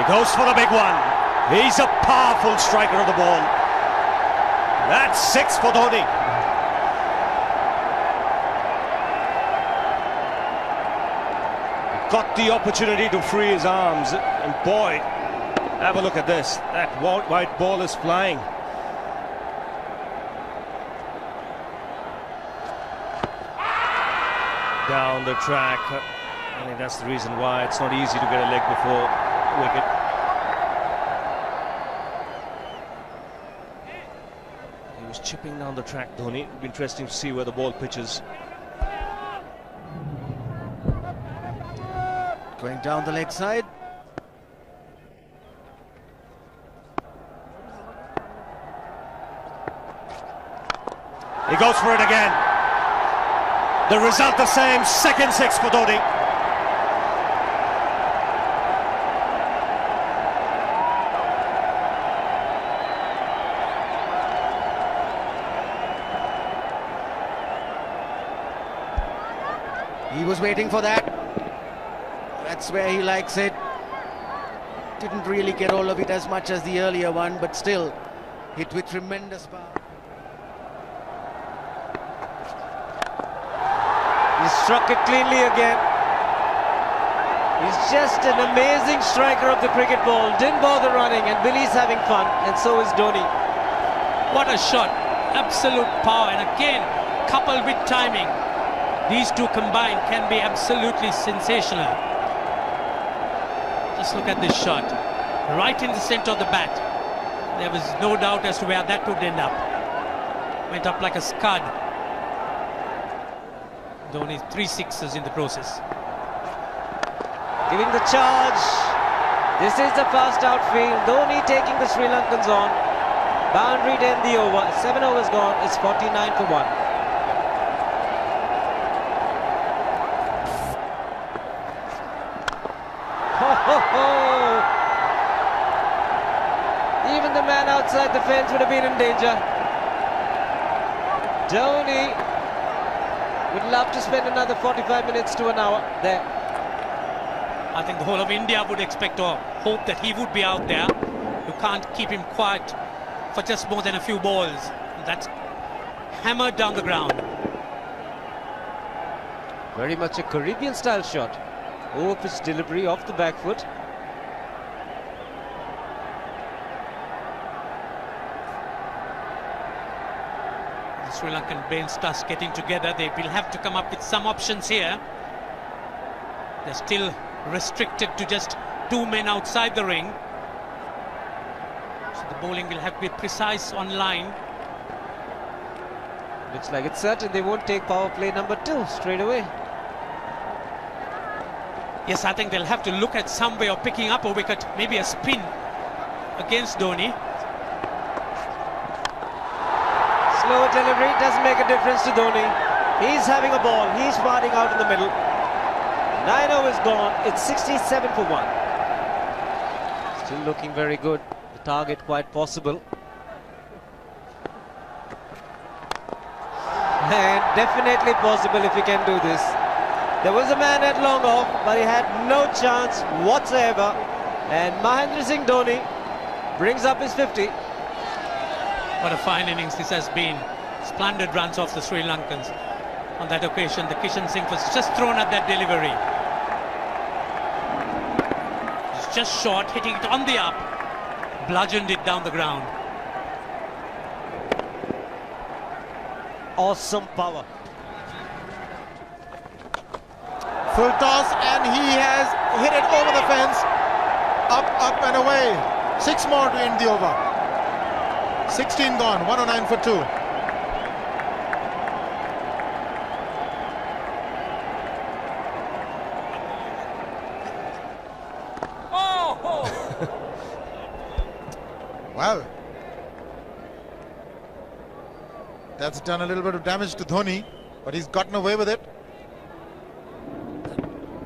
goes for the big one. He's a powerful striker of the ball. That's 6 for Dhoni. Got the opportunity to free his arms, and boy, have a look at this. That white ball is flying. Down the track. I think that's the reason why it's not easy to get a leg before wicket. He was chipping down the track, Dhoni. It'll be interesting to see where the ball pitches. Going down the leg side. He goes for it again. The result the same, second 6 for Dhoni. He was waiting for that. That's where he likes it. Didn't really get all of it as much as the earlier one, but still hit with tremendous power. He struck it cleanly again. He's just an amazing striker of the cricket ball. Didn't bother running, and Billy's having fun, and so is Dhoni. What a shot. Absolute power, and again, coupled with timing. These two combined can be absolutely sensational. Just look at this shot. Right in the center of the bat. There was no doubt as to where that would end up. Went up like a scud. Dhoni 3 sixes in the process. Giving the charge. This is the fast outfield. Dhoni taking the Sri Lankans on. Boundary to end the over. 7 overs gone. It's 49 for 1. Even the man outside the fence would have been in danger. Dhoni would love to spend another 45 minutes to an hour there. I think the whole of India would expect or hope that he would be out there. You can't keep him quiet for just more than a few balls. That's hammered down the ground. Very much a Caribbean style shot. Over-pitch delivery off the back foot. The Sri Lankan bench starts getting together. They will have to come up with some options here. They're still restricted to just 2 men outside the ring. So the bowling will have to be precise on line. Looks like it's certain they won't take power play number 2 straight away. Yes, I think they'll have to look at some way of picking up a wicket, maybe a spin against Dhoni. Slower delivery doesn't make a difference to Dhoni. He's having a ball. He's parting out in the middle. 9 overs gone. It's 67 for 1. Still looking very good. The target quite possible. And definitely possible if he can do this. There was a man at long off, but he had no chance whatsoever. And Mahendra Singh Dhoni brings up his 50. What a fine innings this has been. Splendid runs off the Sri Lankans. On that occasion, the Kishan Singh was just thrown at that delivery. It's just short, hitting it on the up. Bludgeoned it down the ground. Awesome power. Full toss, and he has hit it over the fence. Up and away. 6 more to end the over. 16 gone, 109 for 2. Oh! Well, that's done a little bit of damage to Dhoni, but he's gotten away with it.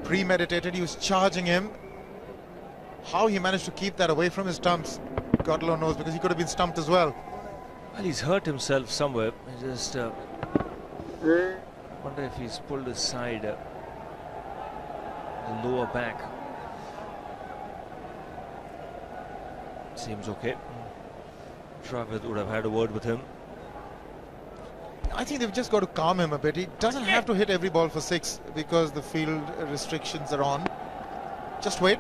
Premeditated, he was charging him. How he managed to keep that away from his stumps, God alone knows, because he could have been stumped as well. Well, he's hurt himself somewhere. I just wonder if he's pulled his side, the lower back. Seems okay. Dravid would have had a word with him. I think they've just got to calm him a bit. He doesn't have to hit every ball for 6 because the field restrictions are on. Just wait.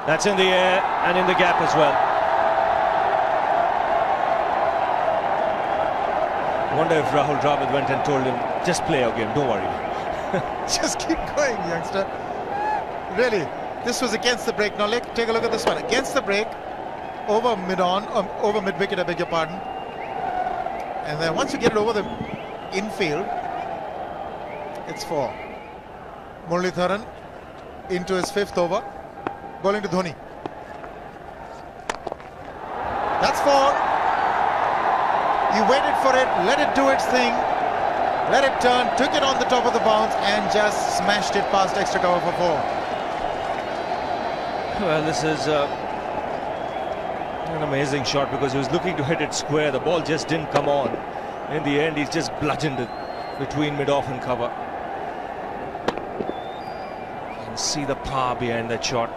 That's in the air and in the gap as well. I wonder if Rahul Dravid went and told him, just play our game, don't worry. Just keep going, youngster. Really, this was against the break. Now take a look at this one. Against the break, over mid-wicket, I beg your pardon. And then once you get it over the infield, it's 4. Muralitharan into his 5th over, bowling to Dhoni. That's 4. He waited for it, let it do its thing, let it turn, took it on the top of the bounce and just smashed it past extra cover for 4. Well, this is an amazing shot because he was looking to hit it square. The ball just didn't come on. In the end, he's just bludgeoned it between mid-off and cover. You can see the power behind that shot.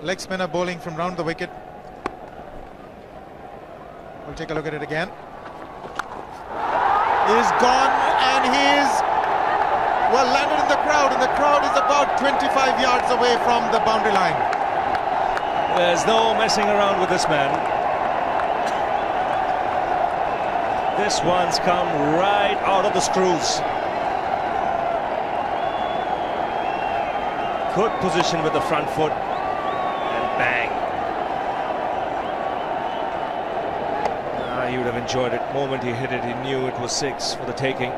Leg spinner bowling from round the wicket. We'll take a look at it again. He's gone and he's landed in the crowd, and the crowd is about 25 yards away from the boundary line. There's no messing around with this man. This one's come right out of the screws. Good position with the front foot. Bang. He would have enjoyed it. The moment he hit it, he knew it was 6 for the taking.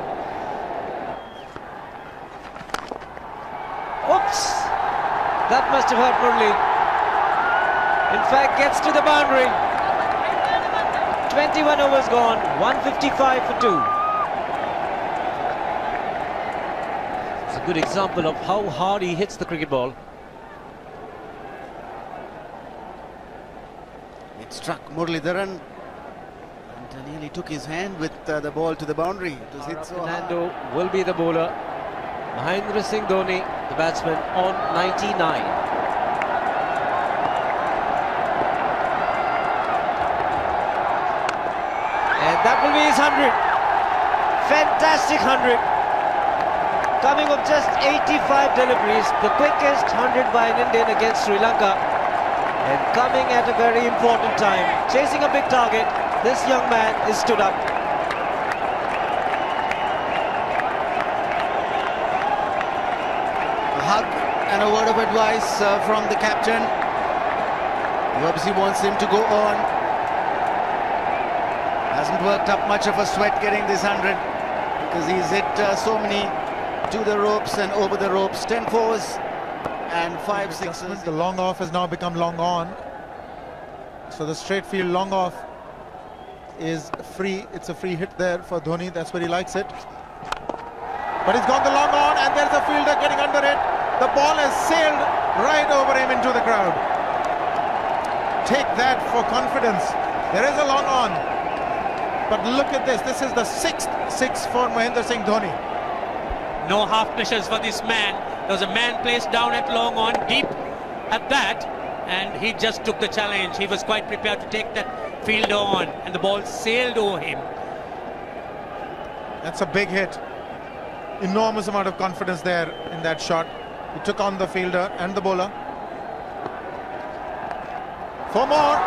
Oops! That must have hurt Murli. In fact, gets to the boundary. 21 overs gone, 155 for 2. It's a good example of how hard he hits the cricket ball. Struck Muralitharan and nearly took his hand with the ball to the boundary. It was hit so hard. Fernando will be the bowler. Mahendra Singh Dhoni, the batsman, on 99. And that will be his 100. Fantastic 100. Coming of just 85 deliveries, the quickest 100 by an Indian against Sri Lanka. And coming at a very important time, chasing a big target, this young man is stood up. A hug and a word of advice from the captain. He obviously wants him to go on. Hasn't worked up much of a sweat getting this 100 because he's hit so many to the ropes and over the ropes. 10 fours. And 5 sixes. The long off has now become long on. So the straight field long off is free. It's a free hit there for Dhoni. That's where he likes it. But he's gone the long on and there's a fielder getting under it. The ball has sailed right over him into the crowd. Take that for confidence. There is a long on. But look at this. This is the 6th 6 for Mahendra Singh Dhoni. No half measures for this man. There was a man placed down at long on, deep at that, and he just took the challenge. He was quite prepared to take that fielder on, and the ball sailed over him. That's a big hit. Enormous amount of confidence there in that shot. He took on the fielder and the bowler. 4 more.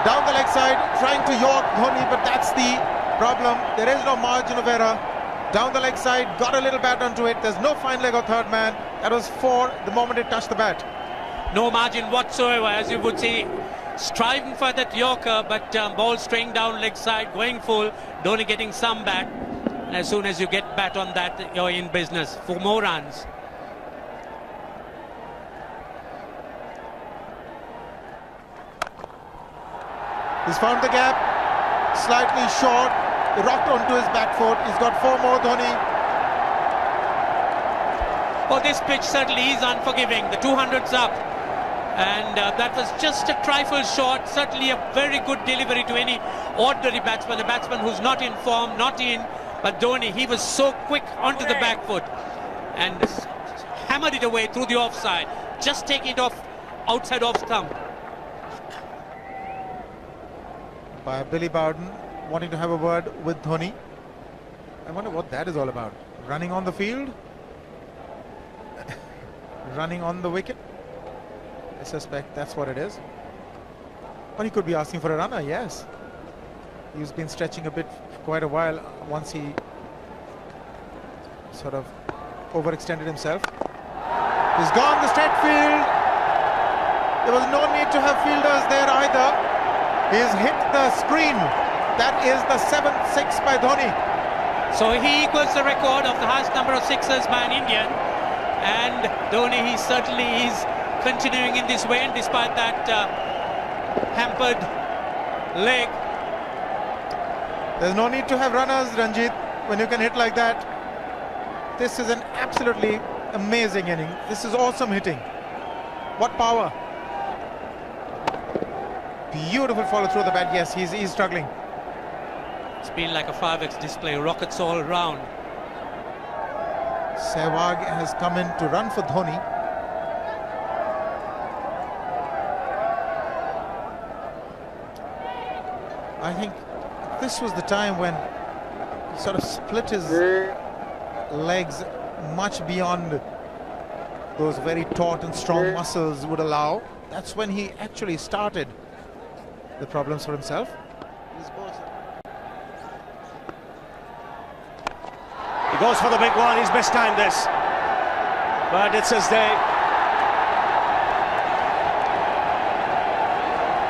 Down the leg side, trying to york Dhoni, but that's the problem. There is no margin of error. Down the leg side, got a little bat onto it. There's no fine leg or third man. That was 4 the moment it touched the bat. No margin whatsoever, as you would see. Striving for that yorker, but ball straying down leg side, going full. Dhoni getting some bat. And as soon as you get bat on that, you're in business for more runs. He's found the gap. Slightly short. He rocked onto his back foot. He's got 4 more, Dhoni. Oh, this pitch certainly is unforgiving. The 200's up. And that was just a trifle short. Certainly a very good delivery to any ordinary batsman. A batsman who's not in form, not in But Dhoni, he was so quick onto the back foot and hammered it away through the offside. Just take it off outside off stump. By Billy Bowden wanting to have a word with Dhoni. I wonder what that is all about. Running on the field? Running on the wicket? I suspect that's what it is. Or he could be asking for a runner, yes. He's been stretching a bit for quite a while once he sort of overextended himself. He's gone the straight field. There was no need to have fielders there either. He's hit the screen. That is the 7th 6 by Dhoni. So he equals the record of the highest number of sixes by an Indian. And Dhoni, he certainly is continuing in this way, and despite that hampered leg. There's no need to have runners, Ranjit, when you can hit like that. This is an absolutely amazing inning. This is awesome hitting. What power. Beautiful follow through the bat. Yes, he's struggling. It's been like a 5x display, rockets all round. Sehwag has come in to run for Dhoni. I think this was the time when he sort of split his legs much beyond those very taut and strong muscles would allow. That's when he actually started the problems for himself. He goes for the big one. He's mistimed this, but it's his day.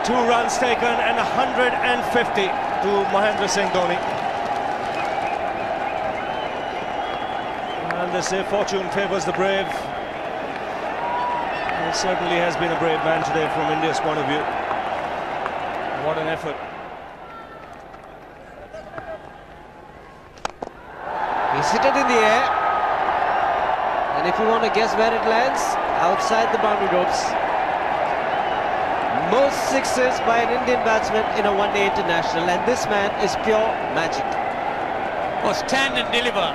2 runs taken and 150 to Mahendra Singh Dhoni. And they say fortune favours the brave. He certainly has been a brave man today from India's point of view. What an effort. He's hit it in the air. And if you want to guess where it lands, outside the boundary ropes. Most sixes by an Indian batsman in a one-day international, and this man is pure magic. Or stand and deliver.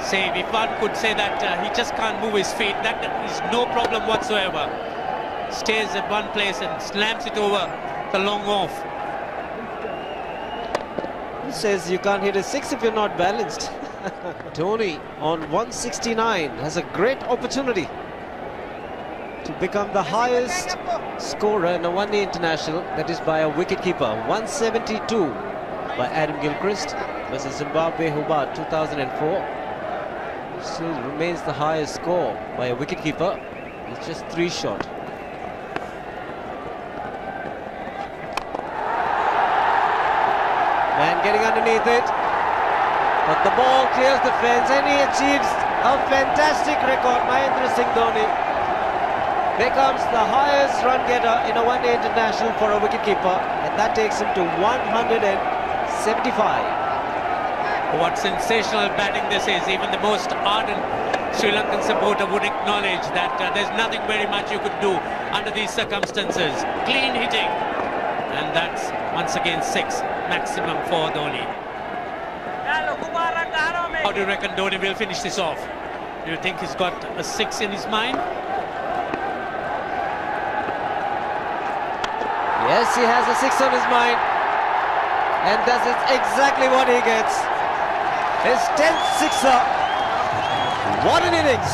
Say, if one could say that he just can't move his feet, that is no problem whatsoever. Stays at one place and slams it over the long off. Who says you can't hit a 6 if you're not balanced? Dhoni on 169 has a great opportunity to become the highest scorer in a one-day international, that is by a wicketkeeper. 172 by Adam Gilchrist versus Zimbabwe Hobart 2004. Still remains the highest score by a wicketkeeper. It's just 3 short. Man getting underneath it, but the ball clears the fence and he achieves a fantastic record. Mahendra Singh Dhoni becomes the highest run getter in a one-day international for a wicketkeeper, and that takes him to 175. What sensational batting this is. Even the most ardent Sri Lankan supporter would acknowledge that there's nothing very much you could do under these circumstances. Clean hitting, and that's once again 6 maximum for Dhoni. How do you reckon Dhoni will finish this off? Do you think he's got a 6 in his mind? Yes, he has a 6 on his mind, and that is exactly what he gets. His 10th sixer. What an innings!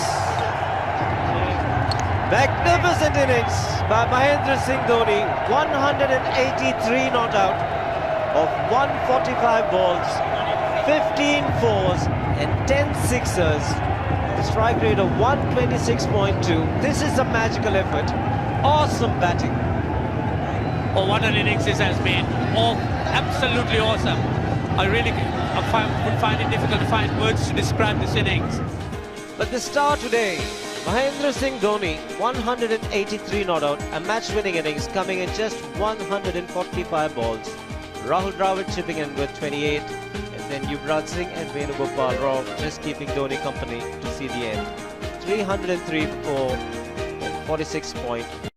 Magnificent innings by Mahendra Singh Dhoni. 183 not out of 145 balls, 15 fours and 10 sixers. The strike rate of 126.2. This is a magical effort. Awesome batting. Oh, what an innings this has been. Oh, absolutely awesome. I really would find it difficult to find words to describe this innings. But the star today, Mahendra Singh Dhoni, 183 not out, a match-winning innings coming in just 145 balls. Rahul Dravid chipping in with 28, and then Yuvraj Singh and Venugopal Rao just keeping Dhoni company to see the end. 303 for 46.1.